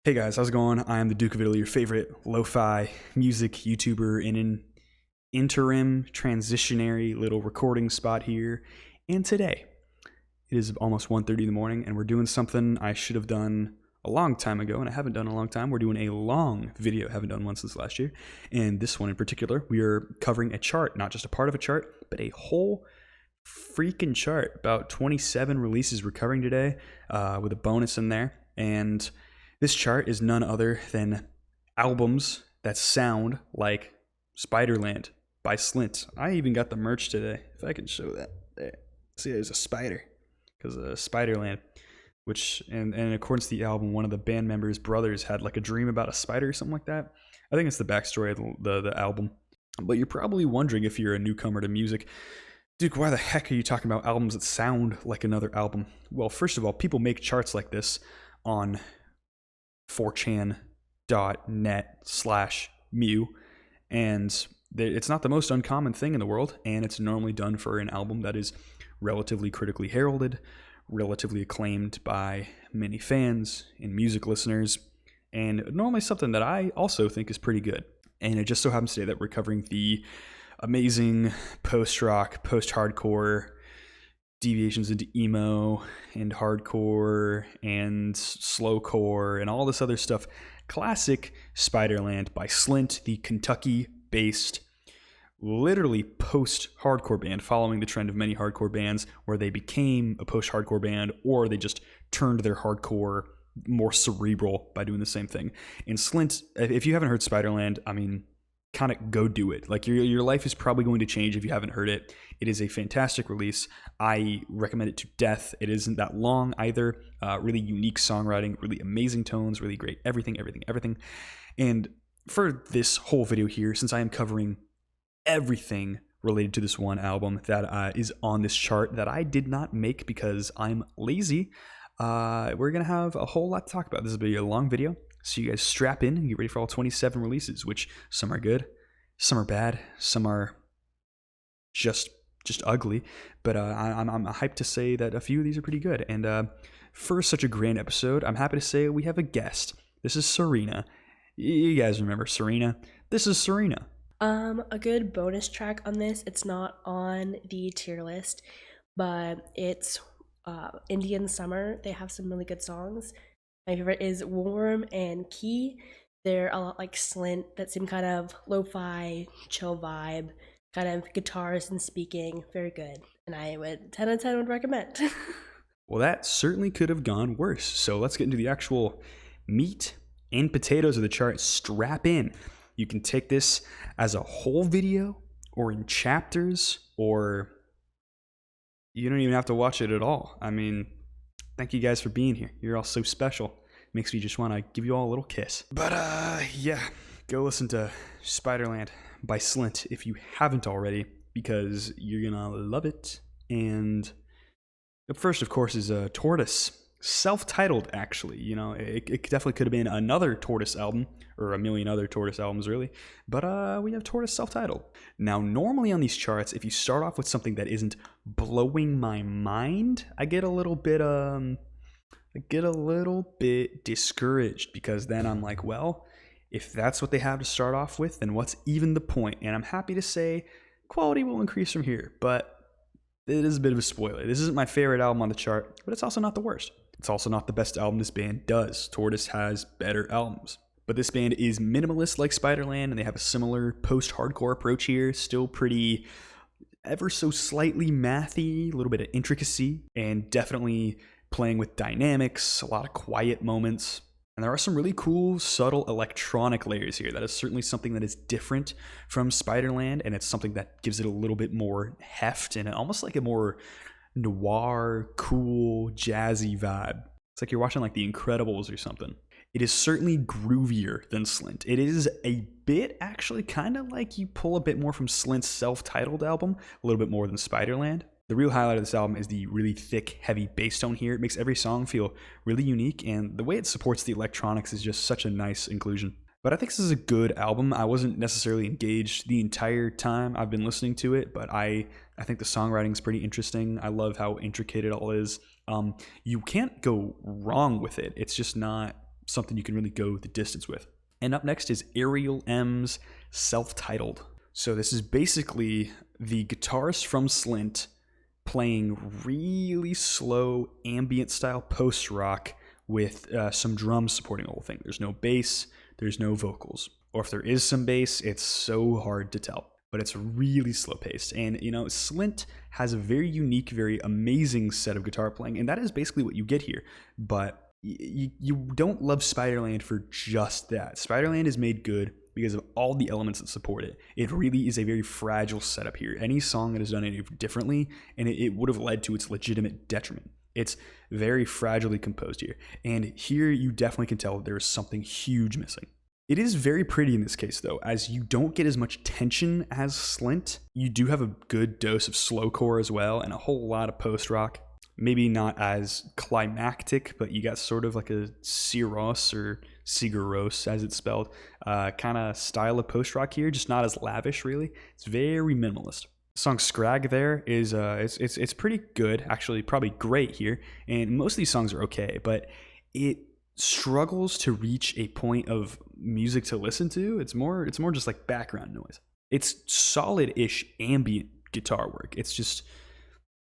Hey guys, how's it going? I am the Duke of Italy, your favorite lo-fi music YouTuber in an interim transitionary little recording spot here. And today, it is almost 1:30 in the morning and we're doing something I should have done a long time ago and I haven't done in a long time. We're doing a long video, I haven't done one since last year. And this one in particular, we are covering a chart, not just a part of a chart, but a whole freaking chart. About 27 releases we're covering today with a bonus in there. And this chart is none other than albums that sound like Spiderland by Slint. I even got the merch today. If I can show that. There. See, there's a spider. Because Spiderland, which, and in accordance to the album, one of the band members' brothers had like a dream about a spider or something like that. I think it's the backstory of the album. But you're probably wondering, if you're a newcomer to music, Duke, why the heck are you talking about albums that sound like another album? Well, first of all, people make charts like this on 4chan.net/mu, and it's not the most uncommon thing in the world, and it's normally done for an album that is relatively critically heralded, relatively acclaimed by many fans and music listeners, and normally something that I also think is pretty good. And it just so happens today that we're covering the amazing post-rock, post-hardcore deviations into emo and hardcore and slowcore and all this other stuff. Classic Spiderland by Slint, the Kentucky-based, literally post-hardcore band, following the trend of many hardcore bands where they became a post-hardcore band or they just turned their hardcore more cerebral by doing the same thing. And Slint, if you haven't heard Spiderland, I mean, kind of go do it. Like your life is probably going to change if you haven't heard it. It is a fantastic release. I recommend it to death. It isn't that long either. Really unique songwriting, really amazing tones, really great everything. And for this whole video here, since I am covering everything related to this one album that is on this chart that I did not make because I'm lazy, we're going to have a whole lot to talk about. This will be a long video. So you guys strap in and get ready for all 27 releases, which some are good, some are bad, some are just ugly. But I'm hyped to say that a few of these are pretty good. And for such a grand episode, I'm happy to say we have a guest. This is Serena. You guys remember Serena? This is Serena. A good bonus track on this. It's not on the tier list, but it's Indian Summer. They have some really good songs. My favorite is Warm and Key. They're a lot like Slint, that same kind of lo-fi, chill vibe, kind of guitars and speaking. Very good. And I would 10 out of 10 would recommend. Well, that certainly could have gone worse. So let's get into the actual meat and potatoes of the chart. Strap in. You can take this as a whole video or in chapters, or you don't even have to watch it at all. I mean, thank you guys for being here. You're all so special. Makes me just want to give you all a little kiss. But yeah, go listen to Spiderland by Slint if you haven't already, because you're gonna love it. And up first, of course, is Tortoise. Self-titled, actually. You know, it definitely could have been another Tortoise album, or a million other Tortoise albums, really. But we have Tortoise self-titled. Now, normally on these charts, if you start off with something that isn't blowing my mind, I get a little bit discouraged, because then I'm like, well, if that's what they have to start off with, then what's even the point? And I'm happy to say quality will increase from here, but it is a bit of a spoiler. This isn't my favorite album on the chart, but it's also not the worst. It's also not the best album this band does. Tortoise has better albums. But this band is minimalist like Spiderland, and they have a similar post-hardcore approach here. Still pretty ever so slightly mathy, a little bit of intricacy, and definitely playing with dynamics, a lot of quiet moments. And there are some really cool, subtle electronic layers here. That is certainly something that is different from Spiderland, and it's something that gives it a little bit more heft and almost like a more noir, cool, jazzy vibe. It's like you're watching like The Incredibles or something. It is certainly groovier than Slint. It is a bit, actually, kind of like you pull a bit more from Slint's self-titled album, a little bit more than Spiderland. The real highlight of this album is the really thick, heavy bass tone here. It makes every song feel really unique, and the way it supports the electronics is just such a nice inclusion. But I think this is a good album. I wasn't necessarily engaged the entire time I've been listening to it, but I think the songwriting is pretty interesting. I love how intricate it all is. You can't go wrong with it. It's just not something you can really go the distance with. And up next is Ariel M's Self-Titled. So this is basically the guitarist from Slint playing really slow ambient style post-rock with some drums supporting the whole thing. There's no bass, there's no vocals. Or if there is some bass, it's so hard to tell. But it's really slow paced. And, you know, Slint has a very unique, very amazing set of guitar playing. And that is basically what you get here. But you don't love Spiderland for just that. Spiderland is made good because of all the elements that support it. It really is a very fragile setup here. Any song that is done any differently, and it would have led to its legitimate detriment. It's very fragilely composed here. And here you definitely can tell there is something huge missing. It is very pretty in this case, though, as you don't get as much tension as Slint. You do have a good dose of slowcore as well, and a whole lot of post-rock. Maybe not as climactic, but you got sort of like a Siros or Sigaros, as it's spelled, kind of style of post-rock here, just not as lavish, really. It's very minimalist. The song Scrag there is it's pretty good, actually, probably great here, and most of these songs are okay, but it struggles to reach a point of music to listen to. It's more just like background noise. It's solid-ish ambient guitar work. It's just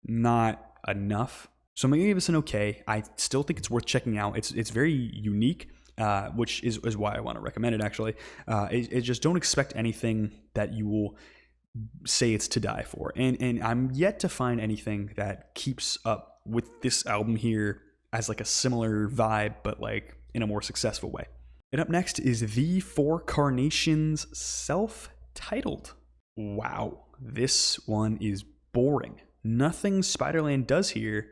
not enough. So I'm gonna give this an okay. I still think it's worth checking out. It's very unique, which is why I want to recommend it. Actually, it just don't expect anything that you will say it's to die for. And I'm yet to find anything that keeps up with this album here as like a similar vibe, but like in a more successful way. And up next is The Four Carnations Self-Titled. Wow, this one is boring. Nothing Spiderland does here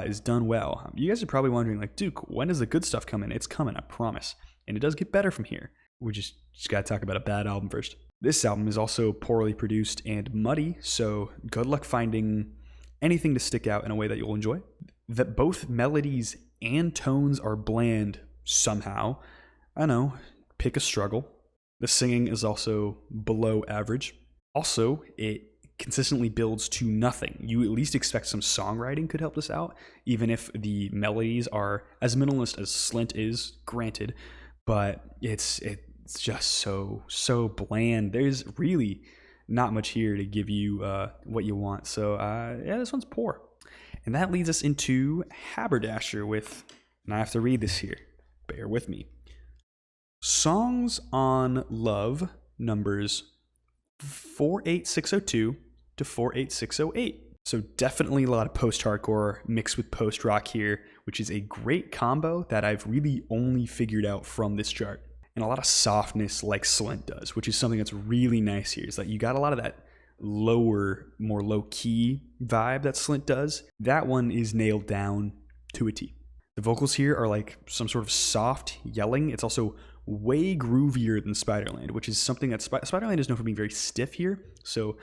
is done well. You guys are probably wondering, like, Duke, when does the good stuff come in? It's coming, I promise. And it does get better from here. We just gotta talk about a bad album first. This album is also poorly produced and muddy, so good luck finding anything to stick out in a way that you'll enjoy. That both melodies and tones are bland somehow. I know, pick a struggle. The singing is also below average. Also, it consistently builds to nothing. You at least expect some songwriting could help this out, even if the melodies are as minimalist as Slint is, granted, but it's just so bland. There's really not much here to give you what you want. So yeah, this one's poor. And that leads us into Haberdasher with, and I have to read this here, bear with me. Songs on Love, numbers 48602 to 48608. So definitely a lot of post-hardcore mixed with post-rock here, which is a great combo that I've really only figured out from this chart. And a lot of softness like Slint does, which is something that's really nice here. Is that you got a lot of that lower, more low-key vibe that Slint does. That one is nailed down to a T. The vocals here are like some sort of soft yelling. It's also way groovier than Spiderland, which is something that Spiderland is known for being very stiff here. So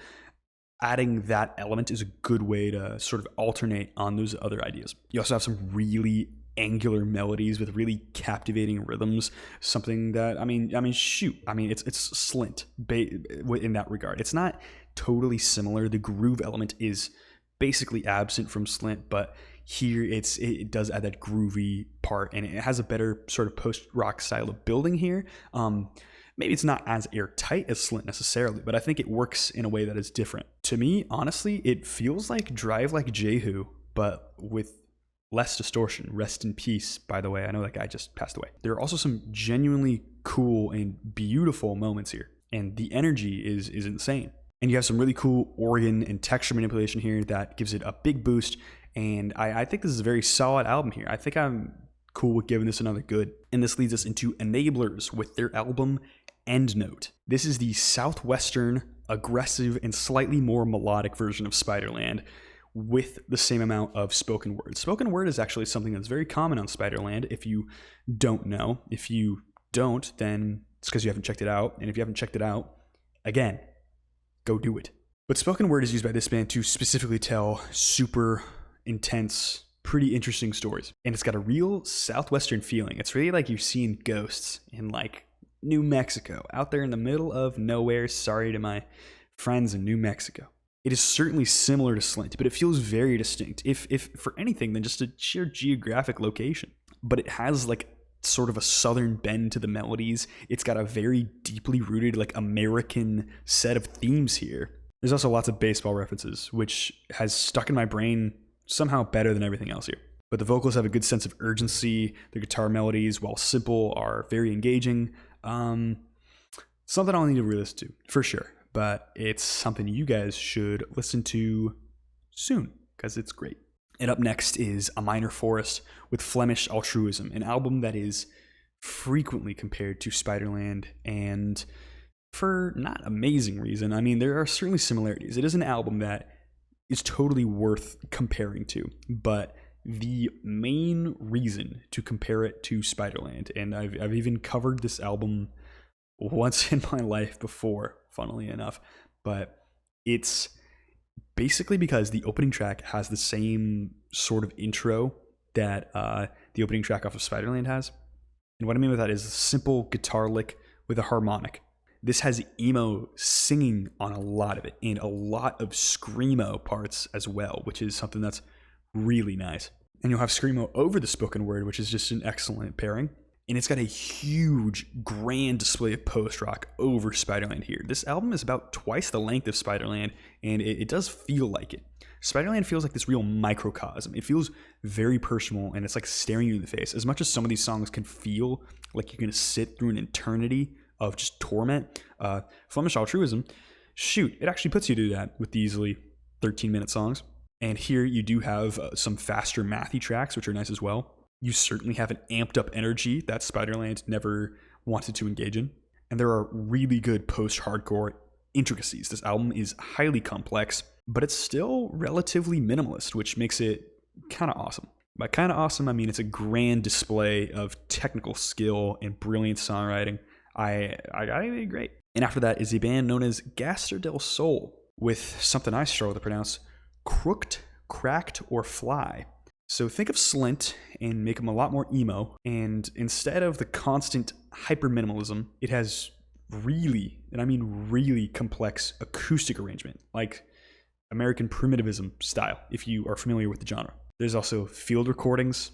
adding that element is a good way to sort of alternate on those other ideas. You also have some really angular melodies with really captivating rhythms. Something that, I mean, it's Slint in that regard. It's not totally similar. The groove element is basically absent from Slint, but here it does add that groovy part, and it has a better sort of post-rock style of building here. Maybe it's not as airtight as Slint necessarily, but I think it works in a way that is different. To me, honestly, it feels like Drive Like Jehu, but with less distortion. Rest in peace, by the way. I know that guy just passed away. There are also some genuinely cool and beautiful moments here, and the energy is insane. And you have some really cool organ and texture manipulation here that gives it a big boost. And I think this is a very solid album here. I think I'm cool with giving this another good. And this leads us into Enablers with their album Endnote. This is the southwestern, aggressive, and slightly more melodic version of Spiderland with the same amount of spoken word. Spoken word is actually something that's very common on Spiderland if you don't know. If you don't, then it's because you haven't checked it out. And if you haven't checked it out, again, go do it. But spoken word is used by this band to specifically tell super intense, pretty interesting stories. And it's got a real southwestern feeling. It's really like you're seeing ghosts in like New Mexico, out there in the middle of nowhere. Sorry to my friends in New Mexico. It is certainly similar to Slint, but it feels very distinct, if for anything than just a sheer geographic location. But it has like sort of a southern bend to the melodies. It's got a very deeply rooted, like, American set of themes here. There's also lots of baseball references, which has stuck in my brain somehow better than everything else here. But the vocals have a good sense of urgency. The guitar melodies, while simple, are very engaging. Something I'll need to re-listen to, for sure. But it's something you guys should listen to soon, because it's great. And up next is A Minor Forest with Flemish Altruism, an album that is frequently compared to Spiderland, and for not amazing reason. I mean, there are certainly similarities. It is an album that is totally worth comparing to, but the main reason to compare it to Spiderland, and I've even covered this album once in my life before, funnily enough, but it's basically because the opening track has the same sort of intro that the opening track off of Spiderland has. And what I mean by that is a simple guitar lick with a harmonic. This has emo singing on a lot of it, and a lot of screamo parts as well, which is something that's really nice. And you'll have screamo over the spoken word, which is just an excellent pairing. And it's got a huge, grand display of post-rock over Spiderland here. This album is about twice the length of Spiderland, and it does feel like it. Spiderland feels like this real microcosm. It feels very personal, and it's like staring you in the face. As much as some of these songs can feel like you're going to sit through an eternity of just torment, Flemish Altruism, shoot, it actually puts you to that with the easily 13-minute songs. And here you do have some faster mathy tracks, which are nice as well. You certainly have an amped up energy that Spiderland never wanted to engage in. And there are really good post-hardcore intricacies. This album is highly complex, but it's still relatively minimalist, which makes it kind of awesome. By kind of awesome, I mean it's a grand display of technical skill and brilliant songwriting. I gotta great. And after that is a band known as Gaster del Sol with something I struggle to pronounce, Crooked, Cracked, or Fly. So think of Slint and make them a lot more emo, and instead of the constant hyper minimalism, it has really, and I mean really complex acoustic arrangement, like American primitivism style, if you are familiar with the genre. There's also field recordings,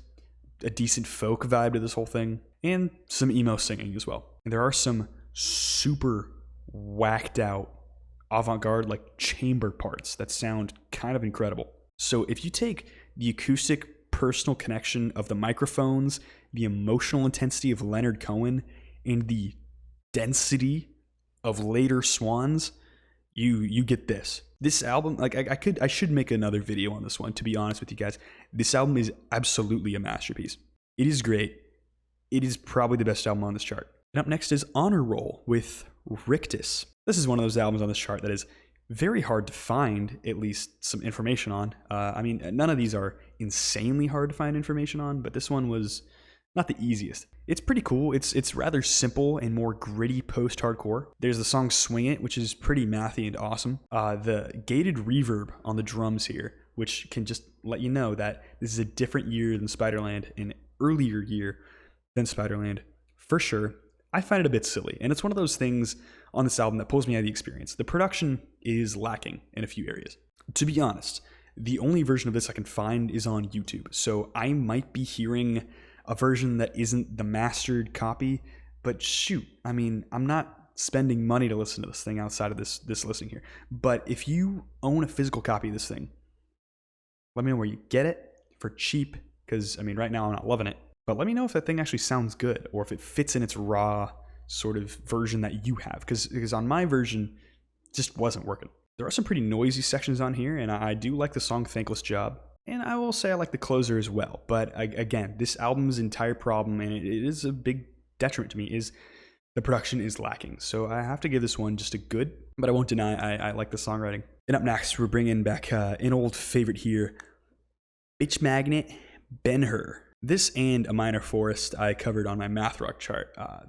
a decent folk vibe to this whole thing, and some emo singing as well. And there are some super whacked out avant-garde like chamber parts that sound kind of incredible. So if you take the acoustic personal connection of the microphones, the emotional intensity of Leonard Cohen, and the density of later Swans, you get this. This album, like I should make another video on this one, to be honest with you guys. This album is absolutely a masterpiece. It is great. It is probably the best album on this chart. And up next is Honor Roll with Rictus. This is one of those albums on this chart that is very hard to find at least some information on. I mean, none of these are insanely hard to find information on, but this one was not the easiest. It's pretty cool. It's rather simple and more gritty post-hardcore. There's the song Swing It, which is pretty mathy and awesome. The gated reverb on the drums here, which can just let you know that this is a different year than Spiderland, an earlier year than Spiderland, for sure. I find it a bit silly, and it's one of those things on this album that pulls me out of the experience. The production is lacking in a few areas. To be honest, the only version of this I can find is on YouTube, so I might be hearing a version that isn't the mastered copy, but shoot, I mean, I'm not spending money to listen to this thing outside of this listing here. But if you own a physical copy of this thing, let me know where you get it for cheap, because, I mean, right now I'm not loving it. But let me know if that thing actually sounds good, or if it fits in its raw sort of version that you have, because on my version, it just wasn't working. There are some pretty noisy sections on here, and I do like the song Thankless Job. And I will say I like the closer as well. But again, this album's entire problem, and it is a big detriment to me, is the production is lacking. So I have to give this one just a good, but I won't deny I like the songwriting. And up next, we're bringing back an old favorite here, Bitch Magnet, Ben-Hur. This and A Minor Forest I covered on my math rock chart a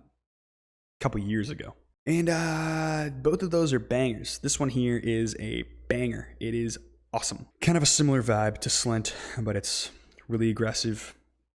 couple years ago. And both of those are bangers. This one here is a banger. It is awesome. Kind of a similar vibe to Slint, but it's really aggressive.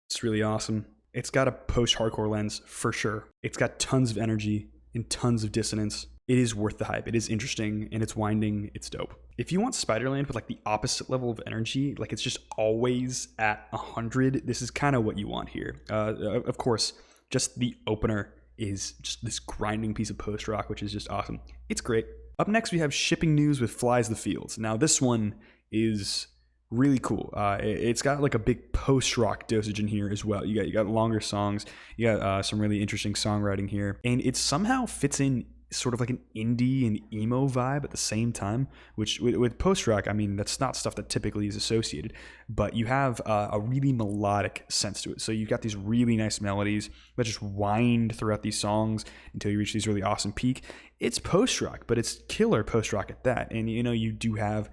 It's really awesome. It's got a post-hardcore lens for sure. It's got tons of energy and tons of dissonance. It is worth the hype. It is interesting, and it's winding. It's dope. If you want Spiderland with like the opposite level of energy, like it's just always at 100, this is kind of what you want here. Of course, Just the opener is just this grinding piece of post-rock, which is just awesome. It's great. Up next, we have Shipping News with Flies the Fields. Now, this one is really cool. It's got like a big post-rock dosage in here as well. You got longer songs. You got some really interesting songwriting here. And it somehow fits in sort of like an indie and emo vibe at the same time, which with post-rock, I mean, that's not stuff that typically is associated, but you have a really melodic sense to it. So you've got these really nice melodies that just wind throughout these songs until you reach these really awesome peak. It's post-rock, but it's killer post-rock at that. And, you know, you do have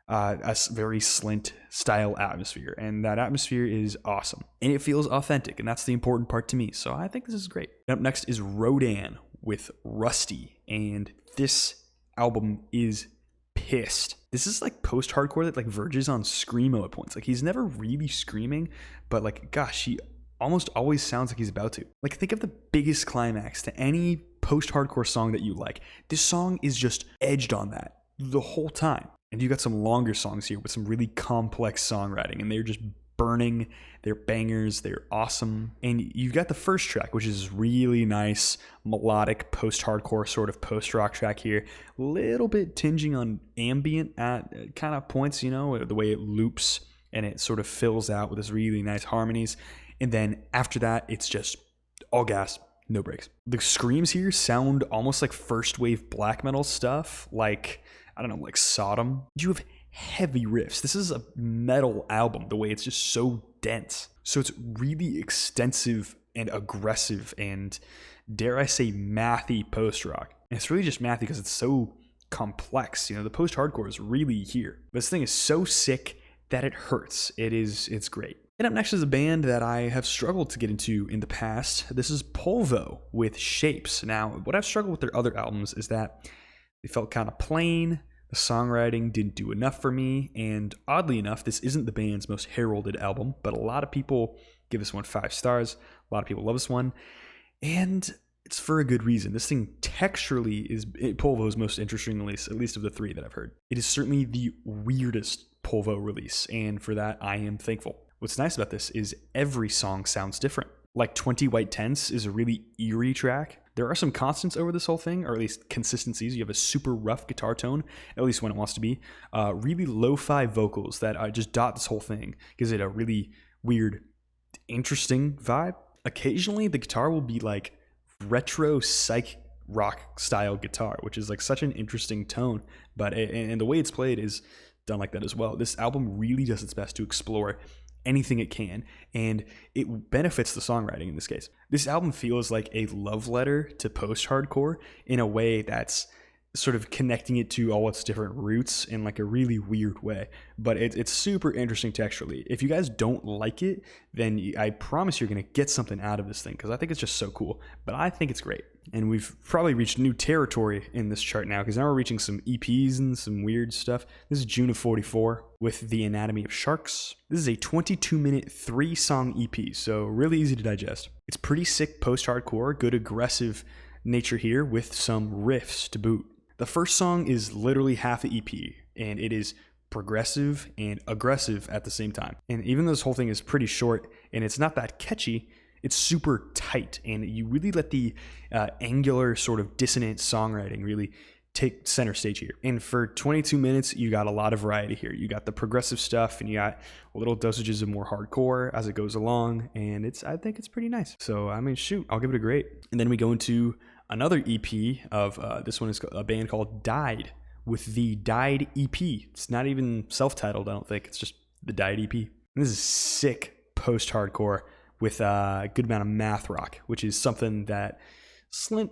a very Slint style atmosphere, and that atmosphere is awesome. And it feels authentic, and that's the important part to me. So I think this is great. Up next is Rodan with Rusty, and this album is pissed. This is like post-hardcore that like verges on screamo at points. Like he's never really screaming, but like gosh, he almost always sounds like he's about to. Like think of the biggest climax to any post-hardcore song that you like. This song is just edged on that the whole time. And you got some longer songs here with some really complex songwriting, and they're just burning. They're bangers. They're awesome. And you've got the first track, which is really nice, melodic, post-hardcore sort of post-rock track here. A little bit tinging on ambient at kind of points, you know, the way it loops and it sort of fills out with this really nice harmonies. And then after that, it's just all gas, no breaks. The screams here sound almost like first wave black metal stuff, like, I don't know, like Sodom. You have heavy riffs. This is a metal album, the way it's just so dense. So it's really extensive and aggressive and, dare I say, mathy post-rock. And it's really just mathy because it's so complex. You know, the post-hardcore is really here. But this thing is so sick that it hurts. It's great. And up next is a band that I have struggled to get into in the past. This is Polvo with Shapes. Now, what I've struggled with their other albums is that they felt kind of plain. The songwriting didn't do enough for me, and oddly enough, this isn't the band's most heralded album, but a lot of people give this one 5 stars. A lot of people love this one, and it's for a good reason. This thing texturally is Polvo's most interesting release, at least of the 3 that I've heard. It is certainly the weirdest Polvo release, and for that, I am thankful. What's nice about this is every song sounds different. Like 20 White Tents is a really eerie track. There are some constants over this whole thing, or at least consistencies. You have a super rough guitar tone, at least when it wants to be. Really lo-fi vocals that just dot this whole thing. Gives it a really weird, interesting vibe. Occasionally, the guitar will be like retro psych rock style guitar, which is like such an interesting tone. But and the way it's played is done like that as well. This album really does its best to explore anything it can, and it benefits the songwriting in this case. This album feels like a love letter to post-hardcore in a way that's sort of connecting it to all its different roots in like a really weird way, but it's super interesting texturally. If you guys don't like it, then I promise you're gonna get something out of this thing, because I think it's just so cool. But I think it's great, and we've probably reached new territory in this chart now, because now we're reaching some EPs and some weird stuff. This is June of 44 with The Anatomy of Sharks. This is a 22-minute 3-song EP, so really easy to digest. It's pretty sick post-hardcore, good aggressive nature here with some riffs to boot. The first song is literally half the EP, and it is progressive and aggressive at the same time. And even though this whole thing is pretty short and it's not that catchy, it's super tight, and you really let the angular sort of dissonant songwriting really take center stage here. And for 22 minutes, you got a lot of variety here. You got the progressive stuff, and you got little dosages of more hardcore as it goes along, and I think it's pretty nice. So, I mean, shoot, I'll give it a great. And then we go into another EP of, this one is a band called Died with the Died EP. It's not even self-titled, I don't think. It's just the Died EP. And this is sick post-hardcore with a good amount of math rock, which is something that Slint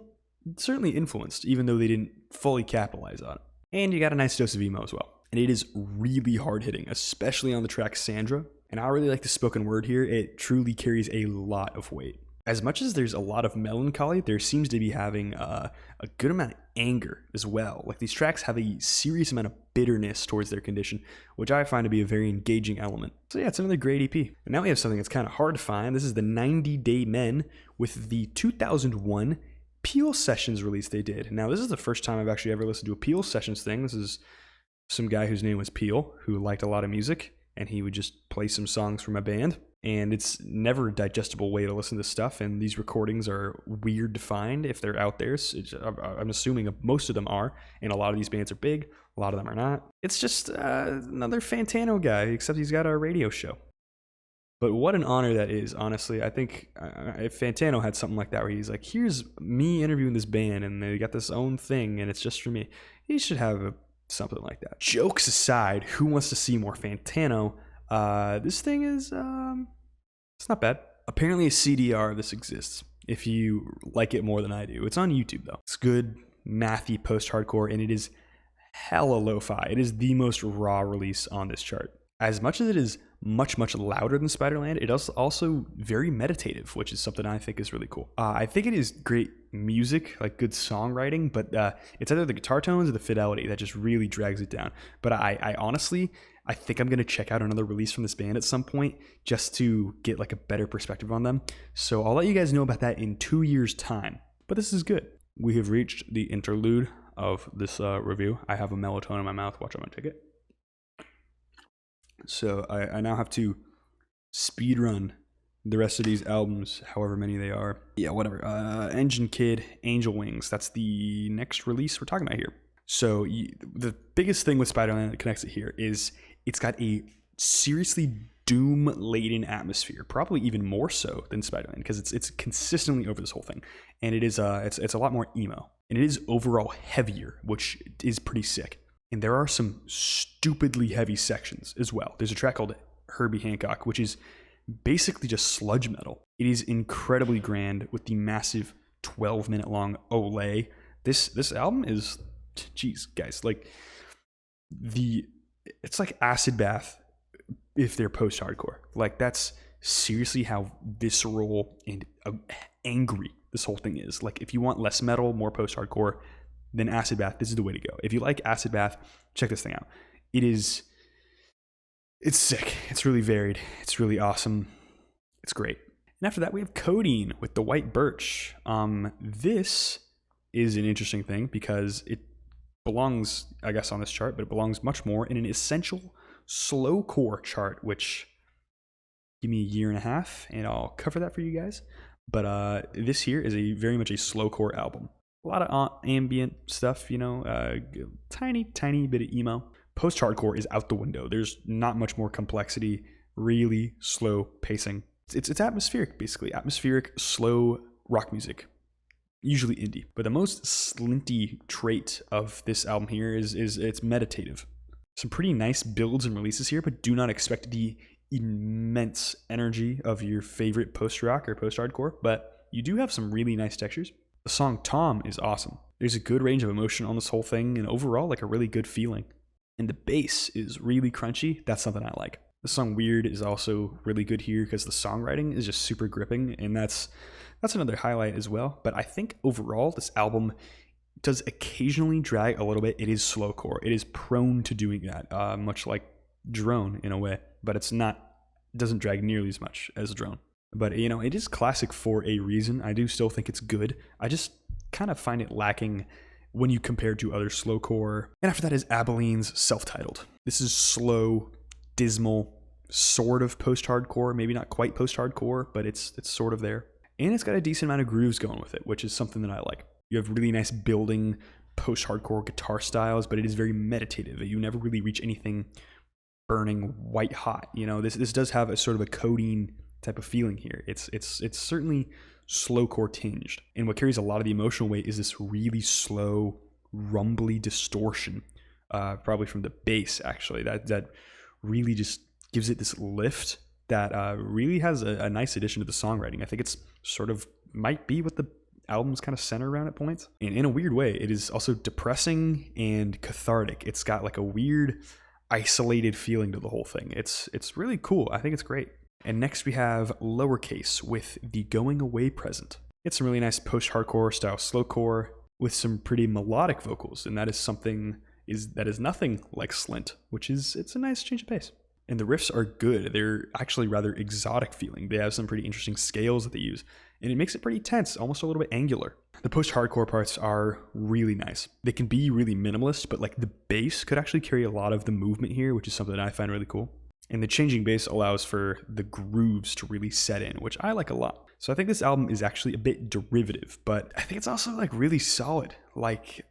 certainly influenced, even though they didn't fully capitalize on it. And you got a nice dose of emo as well. And it is really hard-hitting, especially on the track Sandra. And I really like the spoken word here. It truly carries a lot of weight. As much as there's a lot of melancholy, there seems to be having a good amount of anger as well. Like these tracks have a serious amount of bitterness towards their condition, which I find to be a very engaging element. So yeah, it's another great EP. And now we have something that's kind of hard to find. This is the 90 Day Men with the 2001 Peel Sessions release they did. Now this is the first time I've actually ever listened to a Peel Sessions thing. This is some guy whose name was Peel, who liked a lot of music, and he would just play some songs from a band. and it's never a digestible way to listen to stuff, and these recordings are weird to find if they're out there. So I'm assuming most of them are, and a lot of these bands are big, a lot of them are not. It's just another Fantano guy, except he's got a radio show. But what an honor that is, honestly. I think if Fantano had something like that where he's like, here's me interviewing this band and they got this own thing and it's just for me, he should have something like that. Jokes aside, who wants to see more Fantano? This thing is, it's not bad. Apparently a CDR of this exists if you like it more than I do. It's on YouTube though. It's good, mathy post-hardcore, and it is hella lo-fi. It is the most raw release on this chart. As much as it is much louder than Spiderland, it is also very meditative, which is something I think is really cool. I think it is great music, like good songwriting, but it's either the guitar tones or the fidelity that just really drags it down. But I honestly, I think I'm going to check out another release from this band at some point just to get like a better perspective on them. So I'll let you guys know about that in 2 years' time. But this is good. We have reached the interlude of this review. I have a melatonin in my mouth. Watch, I'm going to take it. So I now have to speed run the rest of these albums, however many they are. Yeah, whatever. Engine Kid, Angel Wings. That's the next release we're talking about here. So the biggest thing with Spiderland that connects it here is it's got a seriously doom-laden atmosphere, probably even more so than Spiderland, because it's consistently over this whole thing, and it is it's a lot more emo, and it is overall heavier, which is pretty sick. And there are some stupidly heavy sections as well. There's a track called Herbie Hancock, which is basically just sludge metal. It is incredibly grand with the massive 12-minute long Olay. This album is, geez, guys, like it's like Acid Bath if they're post-hardcore. Like that's seriously how visceral and angry this whole thing is. Like if you want less metal, more post-hardcore, then Acid Bath, this is the way to go. If you like Acid Bath, check this thing out. It's sick. It's really varied. It's really awesome. It's great. And after that, we have Codeine with the White Birch. This is an interesting thing because it belongs, I guess, on this chart, but it belongs much more in an essential slowcore chart, which give me a year and a half, and I'll cover that for you guys. But this here is very much a slowcore album. A lot of ambient stuff, you know, tiny bit of emo. Post-hardcore is out the window. There's not much more complexity, really slow pacing. It's atmospheric, basically. Atmospheric, slow rock music, usually indie. But the most slinty trait of this album here is it's meditative. Some pretty nice builds and releases here, but do not expect the immense energy of your favorite post-rock or post-hardcore. But you do have some really nice textures. The song Tom is awesome. There's a good range of emotion on this whole thing, and overall, like a really good feeling. And the bass is really crunchy. That's something I like. The song Weird is also really good here because the songwriting is just super gripping, and that's another highlight as well. But I think overall, this album does occasionally drag a little bit. It is slowcore. It is prone to doing that, much like Drone in a way, but it doesn't drag nearly as much as Drone. But, you know, it is classic for a reason. I do still think it's good. I just kind of find it lacking when you compare to other slowcore. And after that is Abilene's Self-Titled. This is slow, dismal, sort of post-hardcore. Maybe not quite post-hardcore, but it's sort of there. And it's got a decent amount of grooves going with it, which is something that I like. You have really nice building post-hardcore guitar styles, but it is very meditative. You never really reach anything burning white hot. You know, this does have a sort of a Codeine type of feeling here. It's certainly slowcore tinged, and what carries a lot of the emotional weight is this really slow, rumbly distortion, probably from the bass. Actually, that really just gives it this lift that really has a nice addition to the songwriting. I think it's sort of might be what the album's kind of center around at points, and in a weird way, it is also depressing and cathartic. It's got like a weird, isolated feeling to the whole thing. It's really cool. I think it's great. And next we have Lowercase with The Going Away Present. It's some really nice post-hardcore style slowcore with some pretty melodic vocals, and that is something that is nothing like Slint, it's a nice change of pace. And the riffs are good. They're actually rather exotic feeling. They have some pretty interesting scales that they use, and it makes it pretty tense, almost a little bit angular. The post-hardcore parts are really nice. They can be really minimalist, but like the bass could actually carry a lot of the movement here, which is something that I find really cool. And the changing bass allows for the grooves to really set in, which I like a lot. So I think this album is actually a bit derivative, but I think it's also like really solid. Like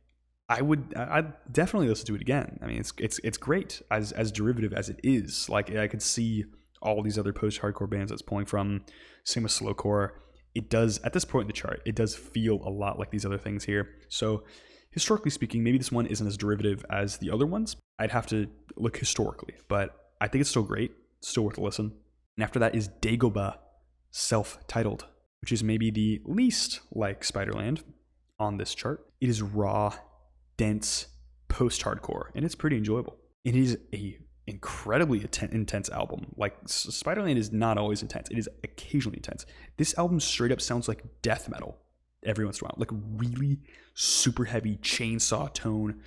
I'd definitely listen to it again. I mean, it's great as derivative as it is. Like I could see all these other post-hardcore bands that's pulling from. Same with slowcore. It does, at this point in the chart, it does feel a lot like these other things here. So historically speaking, maybe this one isn't as derivative as the other ones. I'd have to look historically, but I think it's still great, still worth a listen. And after that is Dagobah, self-titled, which is maybe the least like Spiderland on this chart. It is raw, dense, post-hardcore, and it's pretty enjoyable. It is a incredibly intense album. Like Spiderland is not always intense. It is occasionally intense. This album straight up sounds like death metal every once in a while. Like really super heavy chainsaw tone,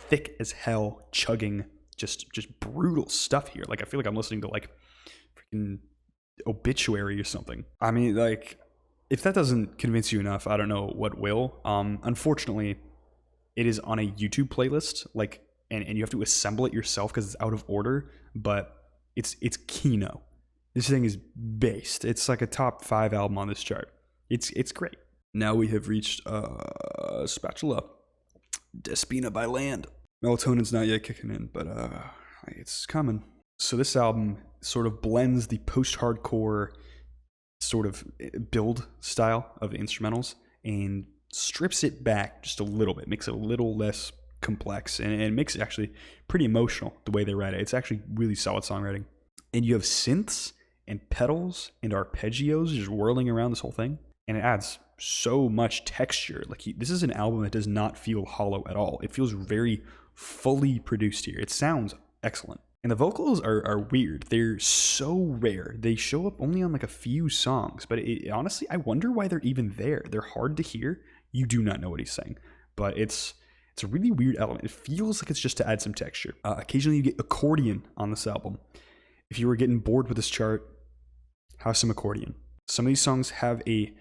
thick as hell, chugging, just brutal stuff here. Like I feel like I'm listening to like freaking Obituary or something. I mean, like if that doesn't convince you enough, I don't know what will. Unfortunately, it is on a YouTube playlist, like, and you have to assemble it yourself because it's out of order. But it's Kino. This thing is based. It's like a top 5 album on this chart. It's great. Now we have reached Spatula, Despina by Land. Melatonin's not yet kicking in, but it's coming. So this album sort of blends the post-hardcore sort of build style of the instrumentals and strips it back just a little bit, makes it a little less complex, and it makes it actually pretty emotional the way they write it. It's actually really solid songwriting. And you have synths and pedals and arpeggios just whirling around this whole thing, and it adds so much texture. Like this is an album that does not feel hollow at all. It feels very fully produced here. It sounds excellent. And the vocals are weird. They're so rare. They show up only on like a few songs, but honestly, I wonder why they're even there. They're hard to hear. You do not know what he's saying, but it's a really weird element. It feels like it's just to add some texture. Occasionally you get accordion on this album. If you were getting bored with this chart, have some accordion. Some of these songs have a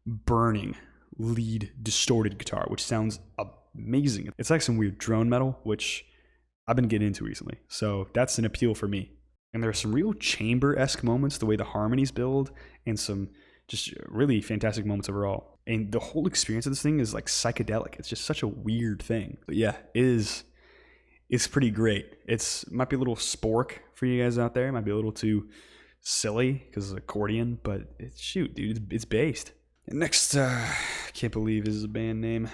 burning lead distorted guitar, which sounds amazing. It's like some weird drone metal, which I've been getting into recently. So that's an appeal for me. And there are some real chamber-esque moments, the way the harmonies build, and some just really fantastic moments overall. And the whole experience of this thing is like psychedelic. It's just such a weird thing. But yeah, it's pretty great. Might be a little spork for you guys out there. It might be a little too silly because it's accordion, but shoot, dude, it's based. And next, can't believe this is a band name.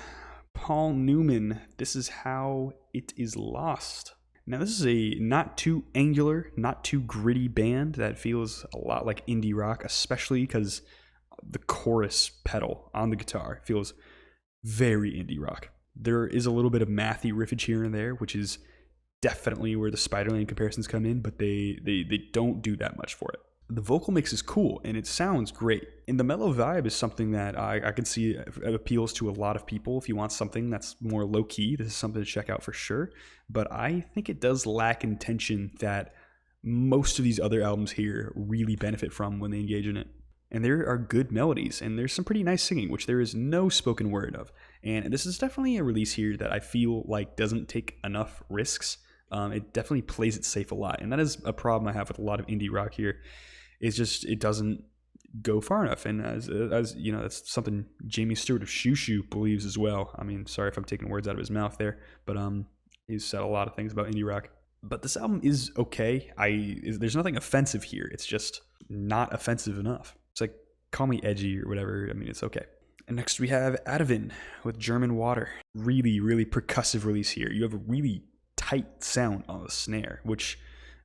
Paul Newman, This Is How It Is Lost. Now, this is a not too angular, not too gritty band that feels a lot like indie rock, especially because the chorus pedal on the guitar feels very indie rock. There is a little bit of mathy riffage here and there, which is definitely where the Spiderland comparisons come in, but they don't do that much for it. The vocal mix is cool, and it sounds great. And the mellow vibe is something that I can see appeals to a lot of people. If you want something that's more low-key, this is something to check out for sure. But I think it does lack intention that most of these other albums here really benefit from when they engage in it. And there are good melodies, and there's some pretty nice singing, which there is no spoken word of. And this is definitely a release here that I feel like doesn't take enough risks. It definitely plays it safe a lot. And that is a problem I have with a lot of indie rock here. It's just, it doesn't go far enough. And as you know, that's something Jamie Stewart of Shoo Shoo believes as well. I mean, sorry if I'm taking words out of his mouth there, but he's said a lot of things about indie rock. But this album is okay. There's nothing offensive here. It's just not offensive enough. It's like, call me edgy or whatever. I mean, it's okay. And next we have Adavin with German Water. Really, really percussive release here. You have a really tight sound on the snare, which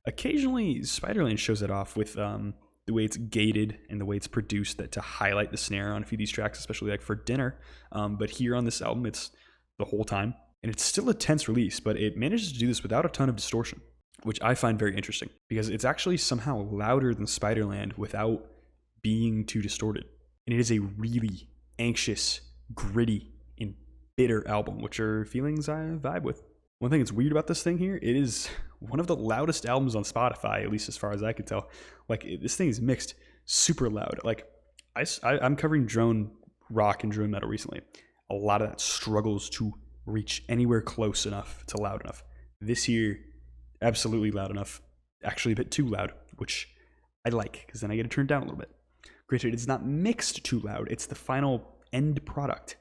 occasionally Spiderland shows it off with the way it's gated and the way it's produced that to highlight the snare on a few of these tracks, especially like for Dinner. But here on this album, it's the whole time. And it's still a tense release, but it manages to do this without a ton of distortion, which I find very interesting because it's actually somehow louder than Spiderland without being too distorted. And it is a really anxious, gritty, and bitter album, which are feelings I vibe with. One thing that's weird about this thing here, it is one of the loudest albums on Spotify, at least as far as I can tell. Like, this thing is mixed super loud. Like, I'm covering drone rock and drone metal recently. A lot of that struggles to reach anywhere close enough to loud enough. This here, absolutely loud enough. actually a bit too loud, which I like, because then I get to turn it down a little bit. Granted, it's not mixed too loud. It's the final end product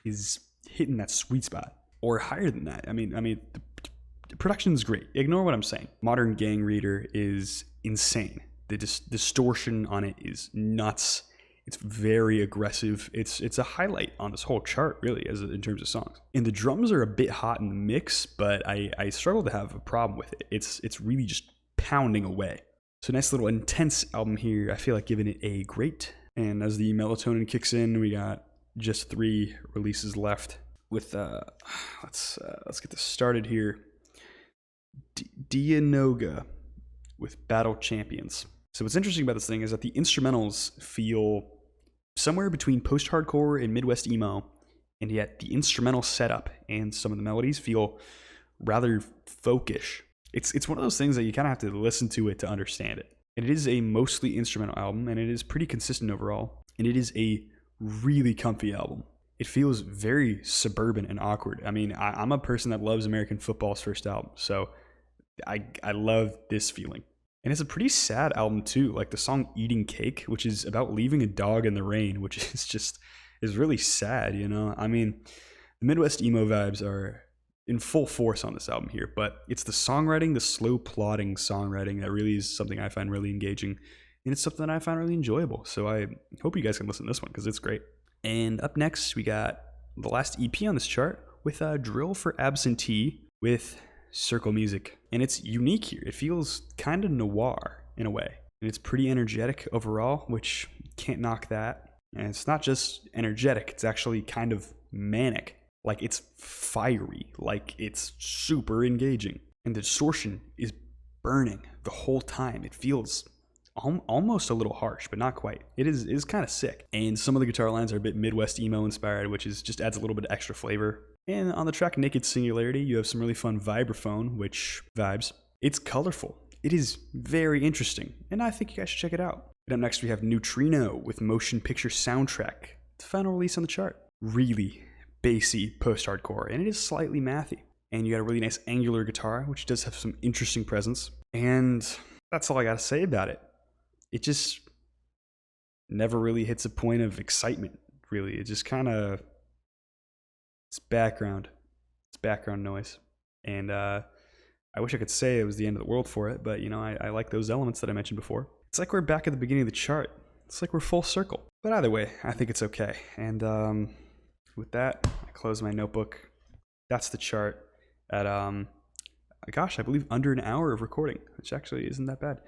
is hitting that sweet spot, or higher than that. I mean, the production is great. Ignore what I'm saying. Modern Gang Reader is insane. The distortion on it is nuts. It's very aggressive. It's a highlight on this whole chart, really, in terms of songs. And the drums are a bit hot in the mix, but I struggle to have a problem with it. It's really just pounding away. So nice little intense album here. I feel like giving it a great. And as the melatonin kicks in, we got just 3 releases left. With let's get this started here. Dianoga with Battle Champions. So what's interesting about this thing is that the instrumentals feel somewhere between post-hardcore and Midwest emo, and yet the instrumental setup and some of the melodies feel rather folkish. It's one of those things that you kind of have to listen to it to understand it. And it is a mostly instrumental album, and it is pretty consistent overall, and it is a really comfy album. It feels very suburban and awkward. I mean, I'm a person that loves American Football's first album, so I love this feeling. And it's a pretty sad album too, like the song Eating Cake, which is about leaving a dog in the rain, which is really sad, you know? I mean, the Midwest emo vibes are in full force on this album here, but it's the songwriting, the slow plodding songwriting that really is something I find really engaging, and it's something that I find really enjoyable. So I hope you guys can listen to this one because it's great. And up next, we got the last EP on this chart with a Drill for Absentee with Circle Music. And it's unique here. It feels kind of noir in a way. And it's pretty energetic overall, which can't knock that. And it's not just energetic, it's actually kind of manic. Like it's fiery, like it's super engaging. And the distortion is burning the whole time. It feels almost a little harsh, but not quite. It is kind of sick. And some of the guitar lines are a bit Midwest emo inspired, which just adds a little bit of extra flavor. And on the track Naked Singularity, you have some really fun vibraphone, which vibes. It's colorful. It is very interesting, and I think you guys should check it out. And up next, we have Neutrino with Motion Picture Soundtrack, the final release on the chart. Really bassy post-hardcore, and it is slightly mathy. And you got a really nice angular guitar, which does have some interesting presence. And that's all I got to say about it. It just never really hits a point of excitement, really. It just kind of... It's background noise. And I wish I could say it was the end of the world for it, but you know, I like those elements that I mentioned before. It's like we're back at the beginning of the chart. It's like we're full circle. But either way, I think it's okay. And with that, I close my notebook. That's the chart at, gosh, I believe under an hour of recording, which actually isn't that bad.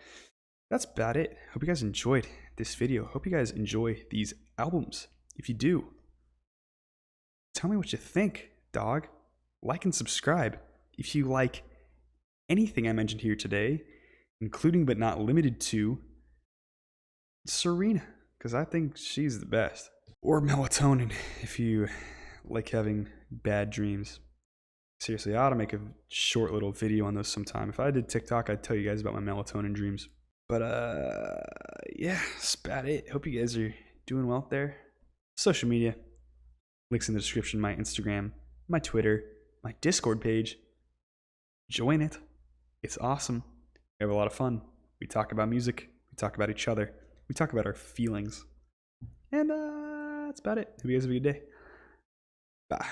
That's about it. Hope you guys enjoyed this video. Hope you guys enjoy these albums. If you do, tell me what you think, dog. Like and subscribe if you like anything I mentioned here today, including but not limited to Serena, because I think she's the best. Or melatonin, if you like having bad dreams. Seriously, I ought to make a short little video on those sometime. If I did TikTok, I'd tell you guys about my melatonin dreams. But yeah, that's about it. Hope you guys are doing well out there. Social media. Links in the description, my Instagram, my Twitter, my Discord page. Join it. It's awesome. We have a lot of fun. We talk about music. We talk about each other. We talk about our feelings. And that's about it. Hope you guys have a good day. Bye.